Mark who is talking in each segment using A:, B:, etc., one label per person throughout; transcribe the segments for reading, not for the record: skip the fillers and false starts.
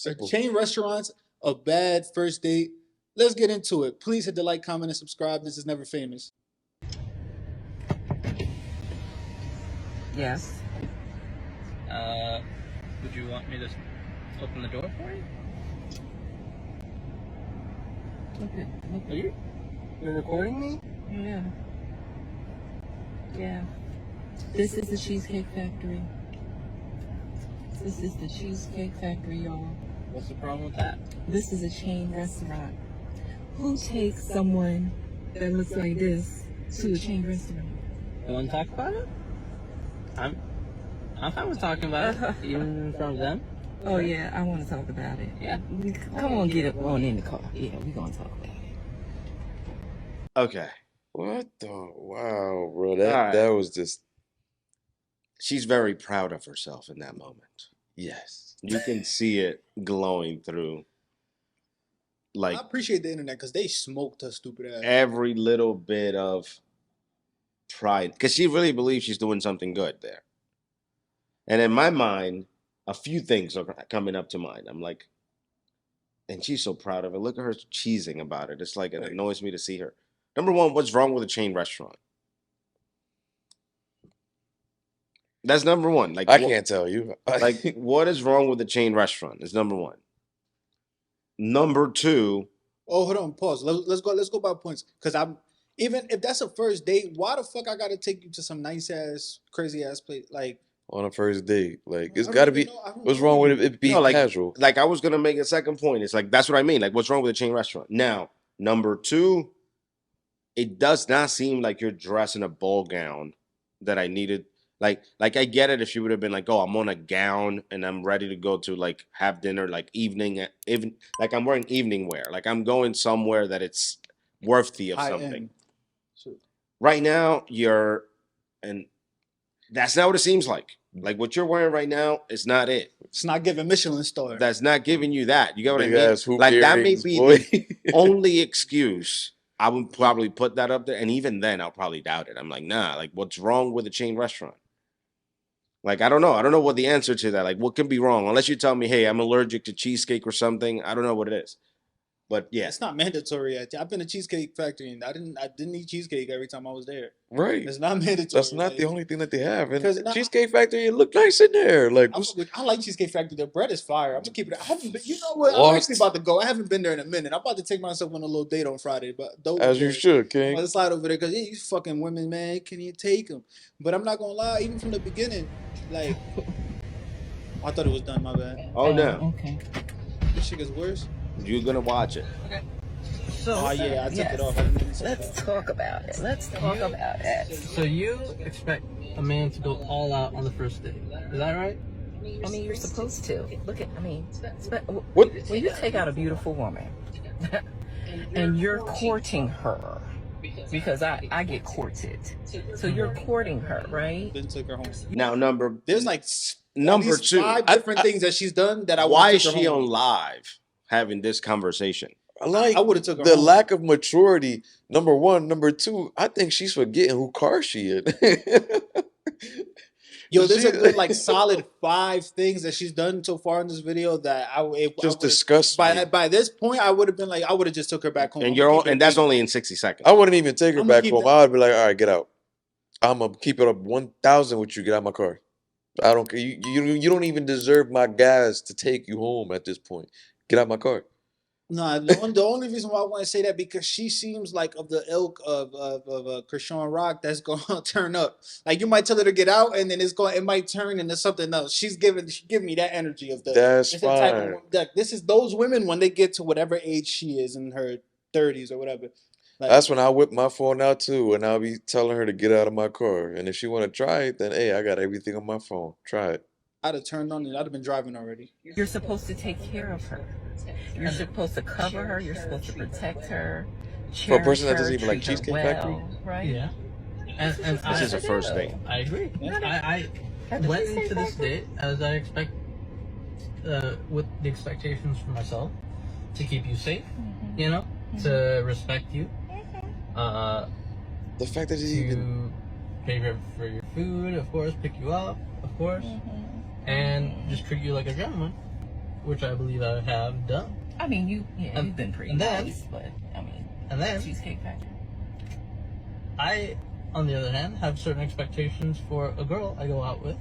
A: So chain restaurants, a bad first date. Let's get into it. Please hit the like, comment, and subscribe. This is Never Famous.
B: Yes.
C: Would you want me to open the door for you?
B: Okay.
C: Are you? You're recording me?
B: Yeah. Yeah. This is the Cheesecake Factory. This is the Cheesecake Factory, y'all.
C: What's the problem with that?
B: This is a chain restaurant. Who takes someone that looks like this to a chain restaurant?
C: You want to talk about it? I'm fine with talking about it, even in front of them.
B: Oh yeah, I want to talk about it.
C: Yeah.
B: Come on, get up on in the car. Yeah, we're gonna talk about it.
D: Okay.
E: What the? Wow, bro.
D: All right.
E: That was just.
D: She's very proud of herself in that moment.
E: Yes.
D: You can see it glowing through. Like
A: I appreciate the internet because they smoked her stupid ass.
D: every little bit of pride. Because she really believes she's doing something good there. And in my mind, a few things are coming up to mind. I'm like, and she's so proud of it. Look at her cheesing about it. It's like, it annoys me to see her. Number one, what's wrong with a chain restaurant? That's number one. Like
E: I can't tell you.
D: Like, what is wrong with a chain restaurant? Is number one. Number two.
A: Oh, hold on, pause. Let's go by points. Because I'm even if that's a first date, why the fuck I gotta take you to some nice ass, crazy ass place? Like
E: on a first date, like it's
A: I
E: got to
A: don't
E: be.
A: even know- I don't
E: What's
A: know.
E: wrong with it being
D: No, like,
E: casual?
D: Like, I was gonna make a second point. It's like, that's what I mean. Like, what's wrong with a chain restaurant? Now, number two, it does not seem like you're dressed in a ball gown that I needed. Like I get it if she would have been like, oh, I'm on a gown and I'm ready to go to like have dinner, like evening, even like I'm wearing evening wear. Like I'm going somewhere that it's worthy of
A: high
D: something.
A: end. So,
D: Right now, and that's not what it seems like. Like what you're wearing right now is not it.
A: it's not giving Michelin star.
D: That's not giving you that. You get what
E: Big
D: I mean?
E: ass hoop
D: Like that may
E: earrings,
D: be
E: boy.
D: the only excuse. I would probably put that up there, and even then, I'll probably doubt it. I'm like, nah. Like, what's wrong with a chain restaurant? Like, I don't know. I don't know what the answer to that. Like, what can be wrong? Unless you tell me, hey, I'm allergic to cheesecake or something. I don't know what it is. But yeah,
A: It's not mandatory. I've been to Cheesecake Factory and I didn't eat cheesecake every time I was there.
E: Right.
A: It's not mandatory.
E: That's not
A: like,
E: the only thing that they have. And
A: 'Cause now-
E: Cheesecake Factory, it looked nice in there. Like,
A: I like Cheesecake Factory. The bread is fire. I'm gonna keep it. I haven't been. You know what? I'm
E: What?
A: actually about to go. I haven't been there in a minute. I'm about to take myself on a little date on Friday. But those
E: as you should,
A: I'm
E: King.
A: about to slide over there because you fucking women, man. Can you take them? But I'm not gonna lie. Even from the beginning, like I thought it was done. My bad.
D: oh no,
B: Okay.
A: This shit gets worse.
D: you're gonna watch it.
B: So,
A: Oh yeah, I took
B: yes.
A: it off. I didn't even see
B: Let's
A: that.
B: talk about it. Let's talk about it.
C: So you expect a man to go all out on the first date? Is that right?
B: I mean, you're supposed to. Look at,
E: What?
B: when you take out a beautiful woman and you're courting her, because I get courted. So you're courting her, right?
A: Then took her home.
D: Now,
A: There's like
D: number
A: at least
D: two.
A: 5 different things that she's done that I.
D: Why
A: would've
D: is
A: took her
D: she
A: home.
D: on live having this conversation?
E: Like
A: I would've took her
E: the
A: home.
E: lack of maturity. Number one, number two. I think she's forgetting who car she in.
A: Yo, there's a
E: She-
A: good like solid 5 things that she's done so far in this video that
E: Just disgust me.
A: by this point I would have been like I would have just took her back home.
D: And
A: I'm gonna keep it
D: that's
A: beat.
D: only in 60 seconds.
E: I wouldn't even take her
A: I'm gonna
E: back
A: keep
E: home.
A: that-
E: I would be like, all right, get out. I'm gonna keep it up 1,000 with you. Get out of my car. I don't care. You don't even deserve my gas to take you home at this point. Get out of my car.
A: Nah, the only reason why I want to say that because she seems like of the ilk of Krishan Rock that's gonna turn up. Like you might tell her to get out, and then it might turn into something else. She giving me that energy of the.
E: That's
A: it's the type
E: fine.
A: of, like, this is those women when they get to whatever age she is in her 30s or whatever. Like,
E: That's when I whip my phone out too, and I'll be telling her to get out of my car. And if she want to try it, then hey, I got everything on my phone. Try it.
A: I'd have turned on and I'd have been driving already.
B: You're supposed to take care of her. You're supposed to cover her. You're supposed to protect her.
E: For a person that
B: cherish
E: doesn't
B: her,
E: even like
B: treat her
E: Cheesecake
B: well,
E: Factory?
B: right?
C: Yeah. And
D: This
C: I,
D: is a first date.
C: I agree. I went into this date as I expect, with the expectations for myself, to keep you safe, you know, to respect you,
E: The fact that she's even
C: to pay for your food, of course, pick you up, of course, and just treat you like a gentleman. which I believe I have done.
B: I mean, you've been pretty
C: and then-
B: nice, but I mean,
C: And then
B: Cheesecake Factory.
C: I, on the other hand, have certain expectations for a girl I go out with.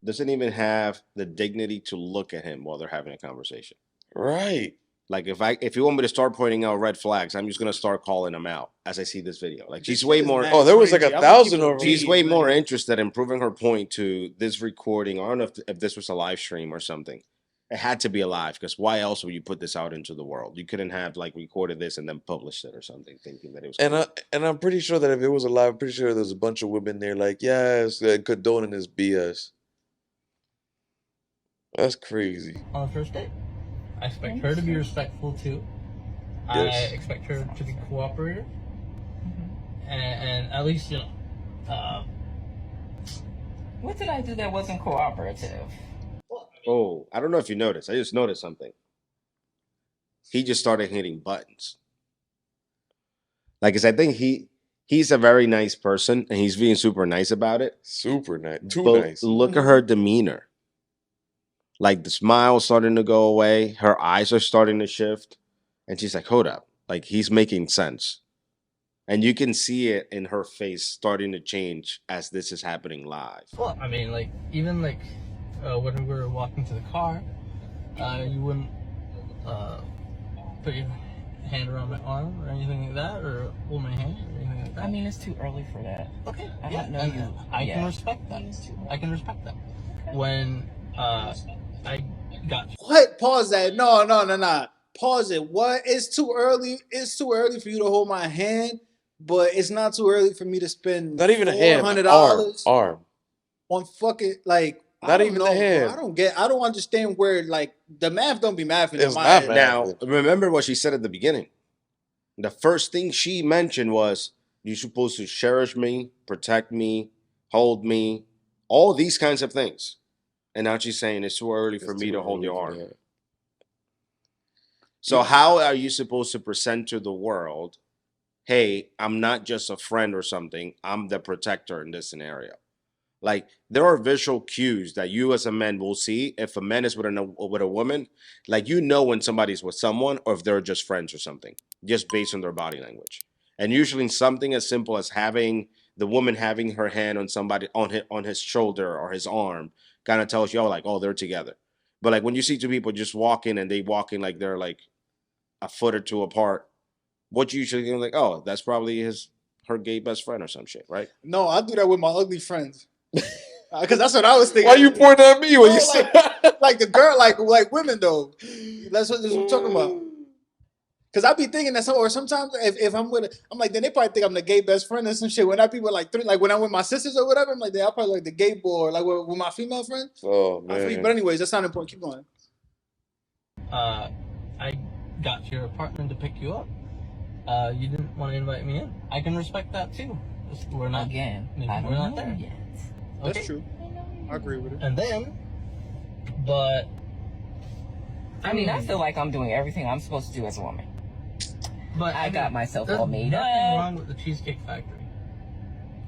D: Doesn't even have the dignity to look at him while they're having a conversation.
E: Right.
D: Like if you want me to start pointing out red flags, I'm just gonna start calling them out as I see this video. Like she's way more.
E: Oh, there was like 1,000 over.
D: She's way more interested in proving her point to this recording. I don't know if this was a live stream or something. It had to be a live because why else would you put this out into the world? You couldn't have like recorded this and then published it or something, thinking that it was.
E: And I'm pretty sure that if it was a live, I'm pretty sure there's a bunch of women there like, yes, condoning this BS. That's crazy.
C: On the first date, I expect her to be respectful too.
E: Yes.
C: I expect her to be cooperative, and at least
B: What did I do that wasn't cooperative?
D: Oh, I don't know if you noticed. I just noticed something. He just started hitting buttons. Like, 'cause I think he's a very nice person and he's being super nice about it.
E: Super nice. Too
D: But
E: nice.
D: look at her demeanor. Like the smile's starting to go away. Her eyes are starting to shift. And she's like, hold up. Like he's making sense. And you can see it in her face starting to change as this is happening live.
C: well, I mean, like even like when we were walking to the car, you wouldn't put your hand around my arm or anything like that, or hold my hand or anything like that.
B: I mean, it's too early for that.
C: Okay,
B: I
C: yeah,
B: don't know
C: and
B: you.
C: I
B: Yeah.
C: can respect that. I can respect that. When I got
A: What? Pause that. No. Pause it. What? It's too early. It's too early for you to hold my hand, but it's not too early for me to spend
E: Not even a hand.
A: $400
E: Arm.
A: on fucking like.
E: Not
A: I don't
E: even
A: know,
E: the
A: bro.
E: hand.
A: I don't understand where like the math don't be mathing in
E: It's
A: my
E: not
A: head.
E: math.
D: Now, remember what she said at the beginning. The first thing she mentioned was, you're supposed to cherish me, protect me, hold me, all these kinds of things. And now she's saying it's too early for
E: It's
D: me
E: too
D: to hold
E: early
D: your
E: for
D: arm.
E: that.
D: So how are you supposed to present to the world, hey, I'm not just a friend or something, I'm the protector in this scenario? Like there are visual cues that you as a man will see if a man is with a woman, like you know when somebody's with someone or if they're just friends or something, just based on their body language. And usually something as simple as having the woman having her hand on somebody on his shoulder or his arm kind of tells you, oh, like, oh, they're together. But like when you see two people just walking and they walking like they're like a foot or two apart, what you usually think like, oh, that's probably her gay best friend or some shit, right?
A: No, I do that with my ugly friends. Because that's what I was thinking.
E: Why you pointing at me when you say
A: like the girl, like women though? That's what I'm talking about. Because I be thinking that sometimes if I'm I'm like, then they probably think I'm the gay best friend or some shit. When I people like like when I'm with my sisters or whatever, I'm like, I probably like the gay boy, or like with my female friends.
E: Oh
A: I forget,
E: man.
A: but anyways, that's not important. Keep going.
C: I got to your apartment to pick you up. You didn't want to invite me in. I can respect that too. We're not
B: Again,
C: maybe
B: I don't
C: we're not
B: know
C: there.
B: yet.
C: Okay.
A: That's true. I agree with it.
C: And then, but
B: I mean, I feel like I'm doing everything I'm supposed to do as a woman.
C: But
B: I got myself
C: there's
B: all made
C: nothing
B: up.
C: wrong with the Cheesecake Factory,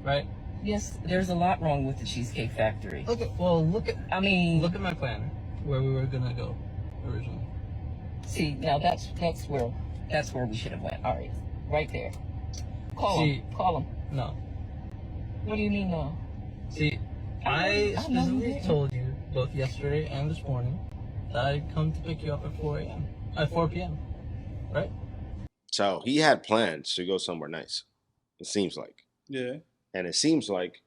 C: right?
B: Yes, there's a lot wrong with the Cheesecake Factory.
C: Okay. Well, look at
B: I
C: my plan where we were gonna go originally.
B: see, now that's where we should have went. All right there. Call him.
C: No.
B: What do you mean no?
C: See, I
B: I know you
C: specifically
B: didn't.
C: told you both yesterday and this morning that I'd come to pick you up at 4 a.m. At 4 p.m. Right?
D: So he had plans to go somewhere nice. It seems like.
A: Yeah.
D: And it seems like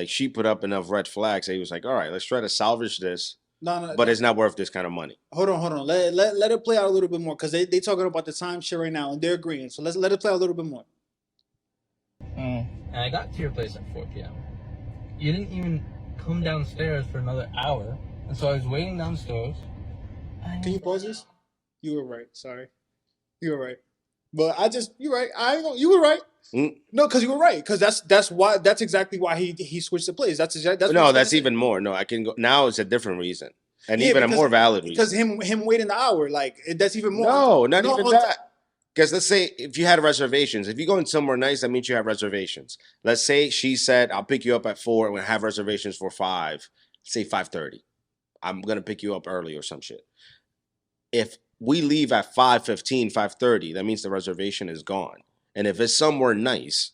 D: she put up enough red flags that he was like, all right, let's try to salvage this,
A: No.
D: but it's not worth this kind of money.
A: Hold on. Let it play out a little bit more because they talking about the timeshare right now and they're agreeing. So let it play out a little bit more.
B: Mm.
C: And I got to your place at 4 p.m. You didn't even come downstairs for another hour, and so I was waiting downstairs.
A: Can you pause this? You were right. Sorry. You were right. But you're right. You were right.
D: Mm.
A: No, because you were right. Because that's exactly why he switched the plays. That's
D: No, that's even more. No, I can go now. It's a different reason, and
A: Yeah,
D: even a
A: because-
D: more valid reason.
A: because him waiting the hour, like that's even more.
D: No, not
A: No,
D: even
A: on-
D: that. Because let's say if you had reservations, if you're going somewhere nice, that means you have reservations. Let's say she said, "I'll pick you up at 4 and we have reservations for 5." Say 5:30. I'm gonna pick you up early or some shit. if we leave at 5:15, 5:30, that means the reservation is gone. And if it's somewhere nice,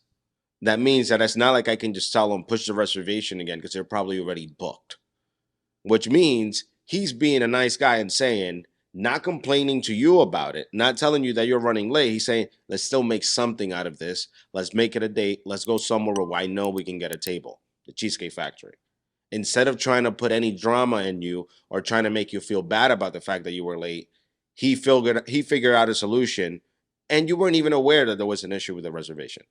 D: that means that it's not like I can just tell them push the reservation again because they're probably already booked. Which means he's being a nice guy and saying, not complaining to you about it, not telling you that you're running late. He's saying, let's still make something out of this. Let's make it a date. Let's go somewhere where I know we can get a table, the Cheesecake Factory. Instead of trying to put any drama in you or trying to make you feel bad about the fact that you were late, he figured out a solution, and you weren't even aware that there was an issue with the reservation.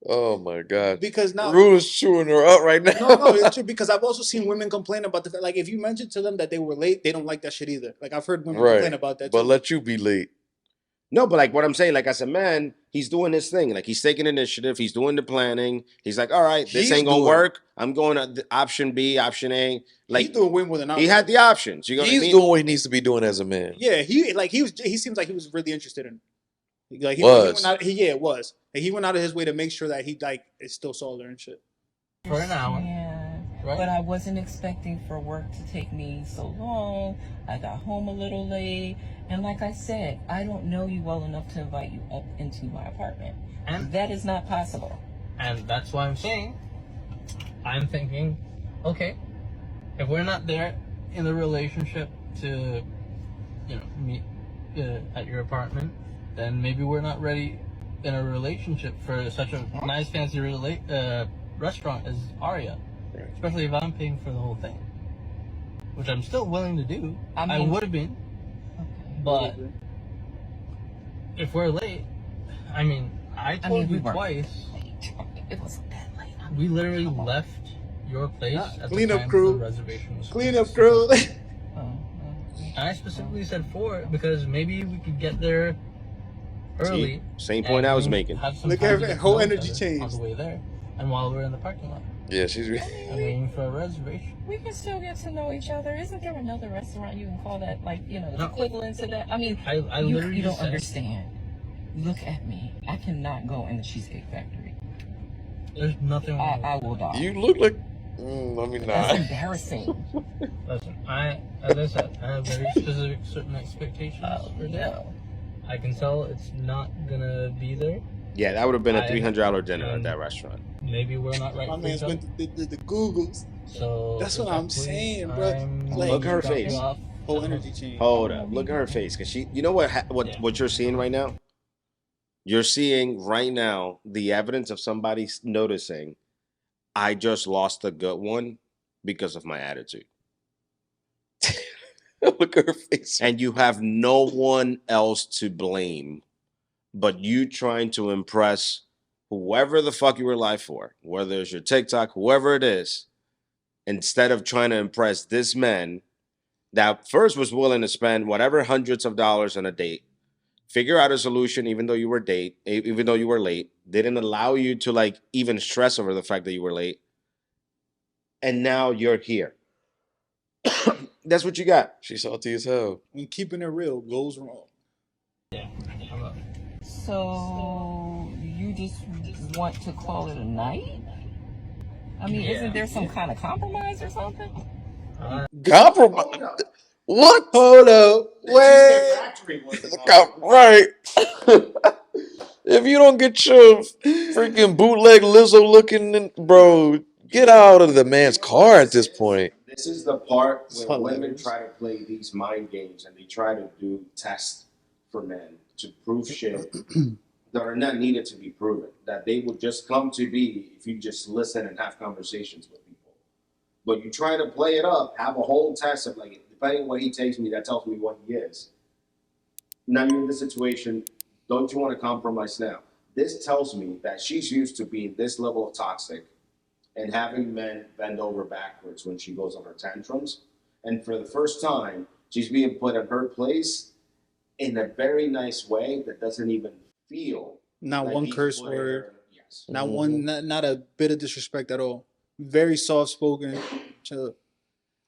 E: Oh my God!
A: Because now
E: Rule is chewing her up right now.
A: no, it's true because I've also seen women complain about the fact, like if you mention to them that they were late, they don't like that shit either. Like I've heard women complain about that.
E: But
A: too.
E: let you be late.
D: No, but like what I'm saying, like as a man, he's doing his thing. Like he's taking initiative. He's doing the planning. He's like, all right, this ain't gonna work. I'm going to option B, option A. Like
A: he's doing way more than I.
D: He had the options. You know
E: He's
D: what I mean?
E: doing what he needs to be doing as a man.
A: Yeah, he seems like he was really interested in. Like he
E: Was.
A: went out, it was. Like, he went out of his way to make sure that he like is still saw her and shit.
C: For an hour.
B: Yeah,
C: Right.
B: but I wasn't expecting for work to take me so long. I got home a little late. And like I said, I don't know you well enough to invite you up into my apartment.
C: And
B: That is not possible.
C: And that's why I'm saying, I'm thinking, okay, if we're not there in the relationship to, meet at your apartment, then maybe we're not ready in a relationship for such a nice, fancy restaurant as Aria.
E: Right.
C: Especially if I'm paying for the whole thing, which I'm still willing to do. I
B: mean-
C: would have been,
B: Okay.
C: but if we're late, I told
B: we
C: you
B: weren't
C: twice.
B: late. It wasn't that late.
C: We literally left your place at the
A: Cleanup
C: time
A: crew.
C: the reservation was
A: Cleanup
C: supposed
A: crew.
C: to be. And I specifically said 4 because maybe we could get there early.
D: Same point I was making.
C: Have some
A: Look
C: time
A: at
C: to
A: her
C: get
A: whole
C: to know each
A: energy
C: other
A: changed.
C: on the way there, and while we're in the parking lot
E: Yeah, she's.
C: and waiting for a reservation.
B: We can still get to know each other. Isn't there another restaurant you can call that, like, the
C: No.
B: equivalent to that? I mean,
C: I
B: you
C: literally
B: don't
C: said,
B: understand. Look at me. I cannot go in the Cheesecake Factory.
C: there's nothing wrong with
B: I will die.
E: You look like.
B: That's
E: Nah.
B: embarrassing.
C: Listen, as I said, I have very specific certain expectations for that.
B: No.
C: I can tell it's not gonna be there.
D: Yeah, that would have been a
C: I-
D: $300 dinner at that restaurant.
C: Maybe we're not right
A: My
C: for
A: man's
C: each other.
A: went to the Googles.
C: So
A: That's what I'm
C: respectfully,
A: saying, bro.
C: I'm
A: Like-
D: Look at her
C: dropping
D: face.
C: off.
A: Whole energy change.
D: Hold up. Look at her face. Because you know what you're seeing right now? You're seeing right now the evidence of somebody noticing, I just lost a good one because of my attitude.
E: Look at her face.
D: And you have no one else to blame but you trying to impress whoever the fuck you were live for, whether it's your TikTok, whoever it is, instead of trying to impress this man that first was willing to spend whatever hundreds of dollars on a date, figure out a solution even though you were late, didn't allow you to like even stress over the fact that you were late, and now you're here. That's what you got.
E: She's salty as hell.
A: When keeping it real goes wrong.
B: So you just want to call it a night? I mean, isn't there some kind of compromise or something?
E: Compromise. What?
A: Hold up. Wait.
E: Right. If you don't get your freaking bootleg Lizzo looking, bro, get out of the man's car at this point.
D: This is the part where
A: Hilarious.
D: women try to play these mind games and they try to do tests for men to prove shit that are not needed to be proven. That they would just come to be if you just listen and have conversations with people. But you try to play it up, have a whole test of like, depending on what he takes me, that tells me what he is. Now you're in this situation, don't you want to compromise now? This tells me that she's used to being this level of toxic and having men bend over backwards when she goes on her tantrums. And for the first time, she's being put in her place in a very nice way that doesn't even feel
A: Not
D: like
A: one
D: he's
A: curse
D: putting
A: word.
D: her- Yes.
A: Not one. Not a bit of disrespect at all. Very soft spoken. Chill.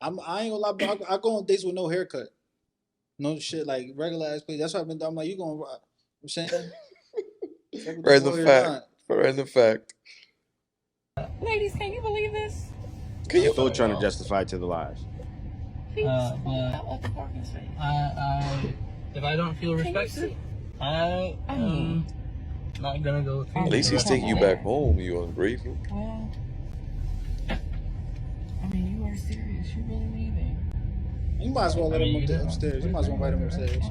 A: I ain't gonna lie, bro. I go on dates with no haircut. No shit like regular ass place. That's what I've been doing. I'm like, you gonna? I'm saying.
E: Right in the fact. Right in the fact.
B: Ladies, can you believe this?
E: Can
D: I'm
E: you?
D: still trying to justify to the lies.
C: But
B: the parking space.
C: if I don't feel
B: Can you
C: respected,
B: see?
C: I am not gonna go with you.
B: At
E: At least he's taking you back home, you ungrateful.
B: Well, I mean, you are serious. You really leaving?
A: You might as well let him upstairs. You might as well invite him upstairs.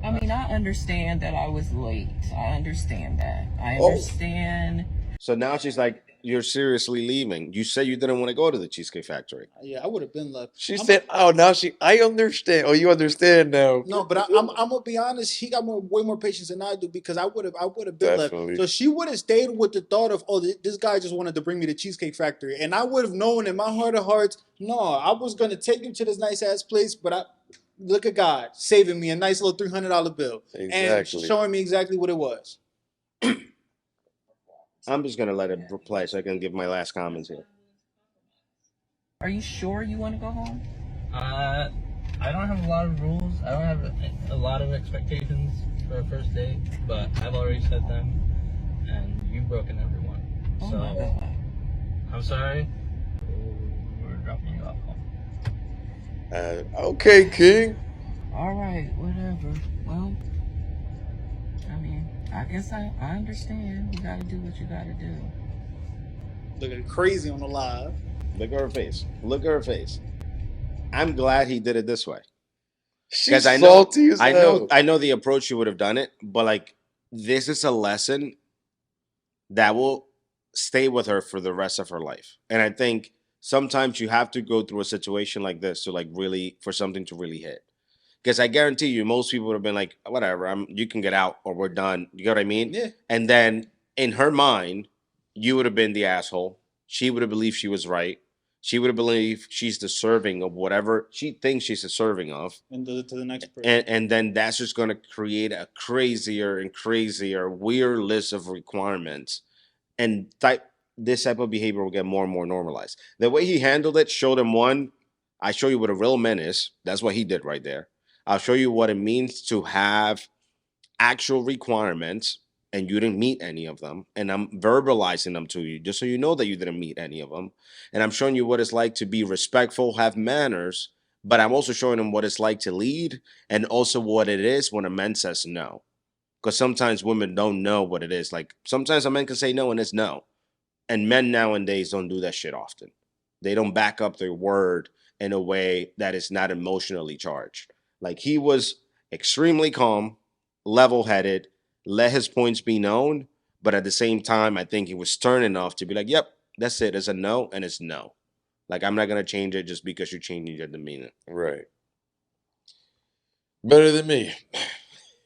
B: I mean, I understand that I was late. I understand that. I understand.
D: So now she's like, "You're seriously leaving? You said you didn't want to go to the Cheesecake Factory."
A: Yeah, I would have been left.
E: She said, "Oh, now I understand. Oh, you understand now."
A: No, but I'm gonna be honest. He got way more patience than I do because I would have been
E: Definitely.
A: left. So she would have stayed with the thought of, oh, this guy just wanted to bring me to Cheesecake Factory, and I would have known in my heart of hearts, no, I was gonna take him to this nice ass place, but look at God saving me a nice little $300 bill and showing me exactly what it was.
D: I'm just gonna let it play so I can give my last comments here.
B: Are you sure you want to go home?
C: I don't have a lot of rules. I don't have a lot of expectations for a first date, but I've already set them, and you've broken every one.
B: Oh
C: So
B: my God.
C: I'm sorry. We're dropping you off home.
E: Okay, King.
B: All right, whatever. Well, I mean, I guess I understand. You got to do what you got to do.
A: Looking crazy on the live.
D: Look at her face. Look at her face. I'm glad he did it this way.
E: She's salty as hell.
D: I know the approach you would have done it, but like this is a lesson that will stay with her for the rest of her life. And I think sometimes you have to go through a situation like this to like really for something to really hit. Because I guarantee you, most people would have been like, whatever, you can get out or we're done. You know what I mean?
A: Yeah.
D: And then in her mind, you would have been the asshole. She would have believed she was right. She would have believed she's deserving of whatever she thinks she's deserving of.
A: And to the next person.
D: And then that's just going to create a crazier and crazier, weird list of requirements. And this type of behavior will get more and more normalized. The way he handled it showed him one, I show you what a real man is. That's what he did right there. I'll show you what it means to have actual requirements and you didn't meet any of them. And I'm verbalizing them to you just so you know that you didn't meet any of them. And I'm showing you what it's like to be respectful, have manners, but I'm also showing them what it's like to lead and also what it is when a man says no. Because sometimes women don't know what it is. Like sometimes a man can say no and it's no. And men nowadays don't do that shit often. They don't back up their word in a way that is not emotionally charged. Like he was extremely calm, level-headed, let his points be known, but at the same time, I think he was stern enough to be like, yep, that's it. It's a no, and it's no. Like, I'm not going to change it just because you're changing your demeanor.
E: Right. Better than me.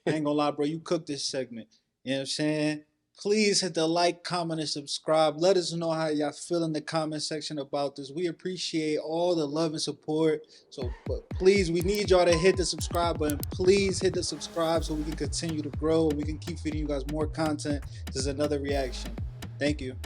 A: I ain't gonna lie, bro. You cooked this segment. You know what I'm saying? Please hit the like, comment, and subscribe. Let us know how y'all feel in the comment section about this. We appreciate all the love and support. So please, we need y'all to hit the subscribe button. Please hit the subscribe so we can continue to grow and we can keep feeding you guys more content. This is another reaction. Thank you.